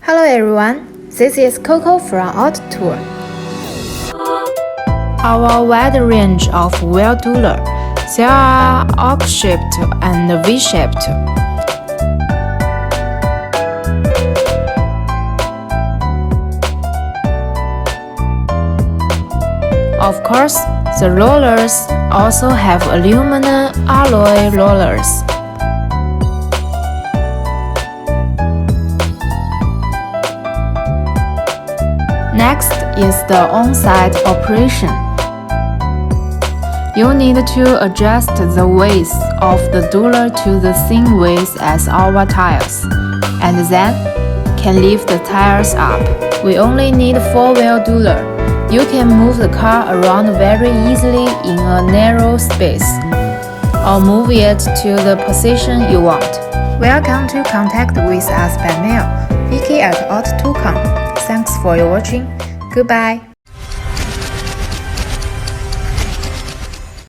Hello everyone, this is Coco from Altertool. Our wide range of wheel dolly. There are arc-shaped and V-shaped. Of course, the rollers also have aluminum alloy rollers. Next is the on-site operation. You need to adjust the width of the dolly to the same width as our tires, and then can lift the tires up. We only need 4-wheel dolly. You can move the car around very easily in a narrow space, or move it to the position you want. Welcome to contact with us by mail, vicky@altertool.com. Thanks for your watching. Goodbye.